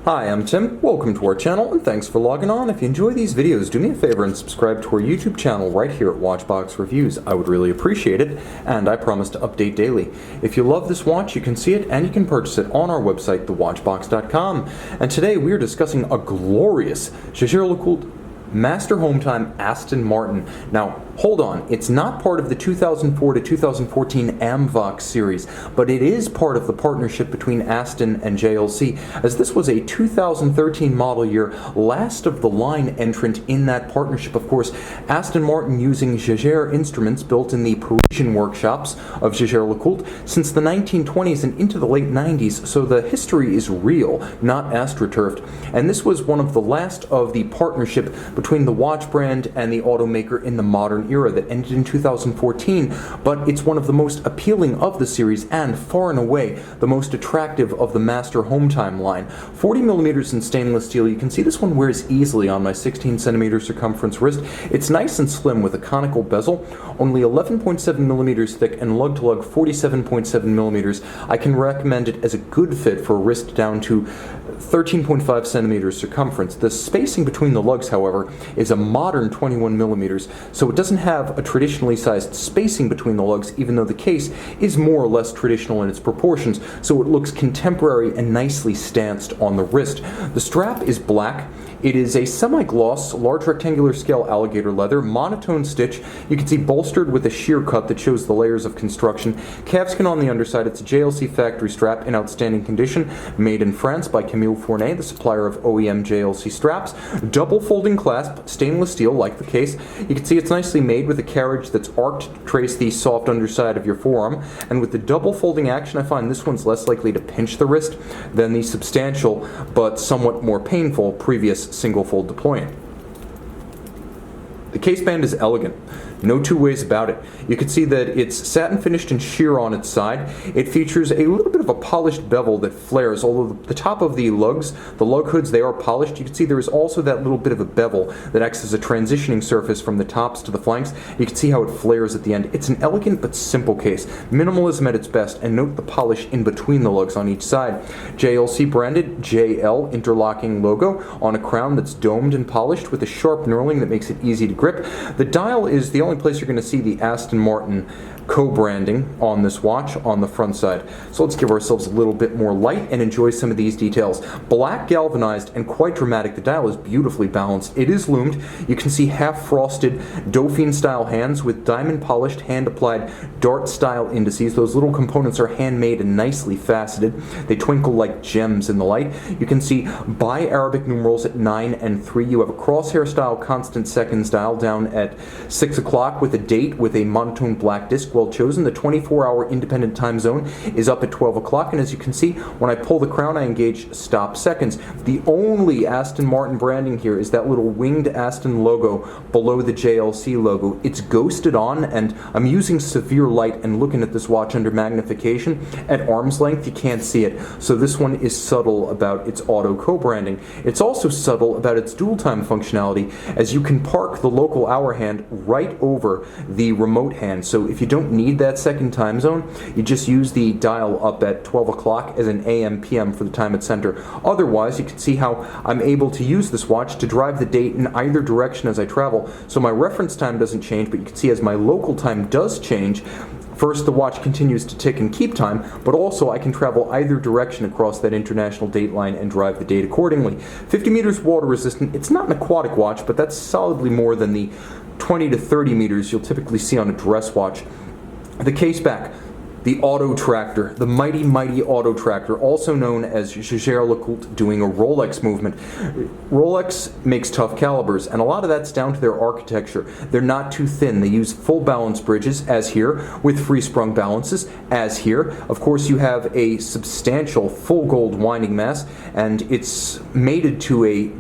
Hi, I'm Tim. Welcome to our channel, and thanks for logging on. If you enjoy these videos, do me a favor and subscribe to our YouTube channel right here at Watchbox Reviews. I would really appreciate it, and I promise to update daily. If you love this watch, you can see it and you can purchase it on our website, thewatchbox.com. And today we are discussing a glorious Jaeger-LeCoultre Master Hometime Aston Martin. Now, hold on, it's not part of the 2004 to 2014 AMVOX series, but it is part of the partnership between Aston and JLC, as this was a 2013 model year, last of the line entrant in that partnership. Of course, Aston Martin using Jaeger instruments built in the Parisian workshops of Jaeger-LeCoultre since the 1920s and into the late 90s, so the history is real, not astroturfed. And this was one of the last of the partnership between the watch brand and the automaker in the modern era that ended in 2014, but it's one of the most appealing of the series and far and away the most attractive of the Master Hometime line. 40mm in stainless steel. You can see this one wears easily on my 16cm circumference wrist. It's nice and slim with a conical bezel, only 11.7mm thick and lug-to-lug 47.7mm. I can recommend it as a good fit for a wrist down to 13.5cm circumference. The spacing between the lugs, however, is a modern 21mm, so it doesn't have a traditionally sized spacing between the lugs, even though the case is more or less traditional in its proportions, so it looks contemporary and nicely stanced on the wrist. The strap is black. It is a semi-gloss, large rectangular scale alligator leather, monotone stitch. You can see bolstered with a sheer cut that shows the layers of construction. Calfskin on the underside. It's a JLC factory strap in outstanding condition, made in France by Camille Fournet, the supplier of OEM JLC straps. Double folding clasp, stainless steel like the case. You can see it's nicely made with a carriage that's arced to trace the soft underside of your forearm. And with the double folding action, I find this one's less likely to pinch the wrist than the substantial but somewhat more painful previous single fold deployment. The case band is elegant. No two ways about it. You can see that it's satin finished and sheer on its side. It features a little bit of a polished bevel that flares, although the top of the lugs, the lug hoods, they are polished. You can see there is also that little bit of a bevel that acts as a transitioning surface from the tops to the flanks. You can see how it flares at the end. It's an elegant but simple case. Minimalism at its best, and note the polish in between the lugs on each side. JLC branded JL interlocking logo on a crown that's domed and polished with a sharp knurling that makes it easy to grip. The dial is the only place you're going to see the Aston Martin co-branding on this watch on the front side. So let's give ourselves a little bit more light and enjoy some of these details. Black galvanized and quite dramatic. The dial is beautifully balanced. It is loomed. You can see half-frosted Dauphine style hands with diamond polished hand-applied dart style indices. Those little components are handmade and nicely faceted. They twinkle like gems in the light. You can see bi-Arabic numerals at 9 and 3. You have a crosshair style constant seconds dial down at 6 o'clock with a date with a monotone black disc. Well chosen. The 24-hour independent time zone is up at 12 o'clock, and as you can see, when I pull the crown, I engage stop seconds. The only Aston Martin branding here is that little winged Aston logo below the JLC logo. It's ghosted on, and I'm using severe light and looking at this watch under magnification. At arm's length, you can't see it, so this one is subtle about its auto co-branding. It's also subtle about its dual time functionality, as you can park the local hour hand right over the remote hand, so if you don't need that second time zone, you just use the dial up at 12 o'clock as an AM PM for the time at center. Otherwise, you can see how I'm able to use this watch to drive the date in either direction as I travel. So my reference time doesn't change, but you can see as my local time does change, first, the watch continues to tick and keep time, but also I can travel either direction across that international date line and drive the date accordingly. 50 meters water resistant. It's not an aquatic watch, but that's solidly more than the 20 to 30 meters you'll typically see on a dress watch. The case back, the auto tractor, the mighty, mighty auto tractor, also known as Jaeger-LeCoultre doing a Rolex movement. Rolex makes tough calibers, and a lot of that's down to their architecture. They're not too thin. They use full balance bridges, as here, with free-sprung balances, as here. Of course, you have a substantial full gold winding mass, and it's mated to a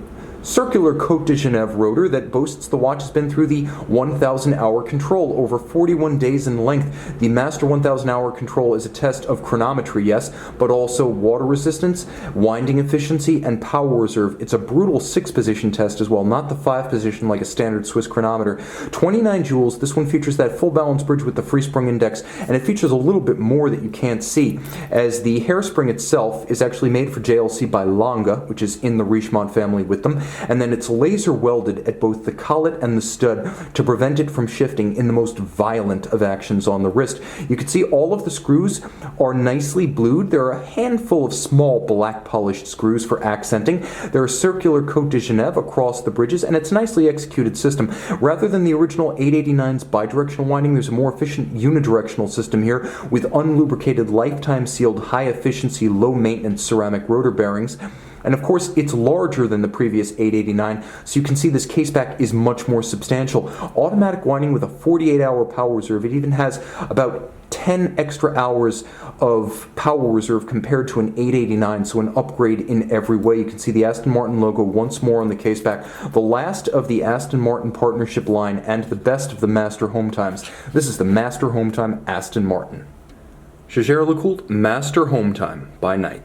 circular Côte de Genève rotor that boasts the watch has been through the 1,000-hour control over 41 days in length. The Master 1,000-hour control is a test of chronometry, yes, but also water resistance, winding efficiency, and power reserve. It's a brutal 6-position test as well, not the 5-position like a standard Swiss chronometer. 29 joules. This one features that full balance bridge with the free sprung index, and it features a little bit more that you can't see, as the hairspring itself is actually made for JLC by Lange, which is in the Richemont family with them, and then it's laser welded at both the collet and the stud to prevent it from shifting in the most violent of actions on the wrist. You can see all of the screws are nicely blued. There are a handful of small black polished screws for accenting. There are circular Côte de Genève across the bridges, and it's a nicely executed system. Rather than the original 889's bidirectional winding, there's a more efficient unidirectional system here with unlubricated, lifetime sealed, high efficiency, low maintenance ceramic rotor bearings. And of course, it's larger than the previous 889, so you can see this caseback is much more substantial. Automatic winding with a 48-hour power reserve. It even has about 10 extra hours of power reserve compared to an 889, so an upgrade in every way. You can see the Aston Martin logo once more on the caseback. The last of the Aston Martin partnership line and the best of the Master Hometimes. This is the Master Hometime Aston Martin. Jaeger-LeCoultre Master Hometime by night.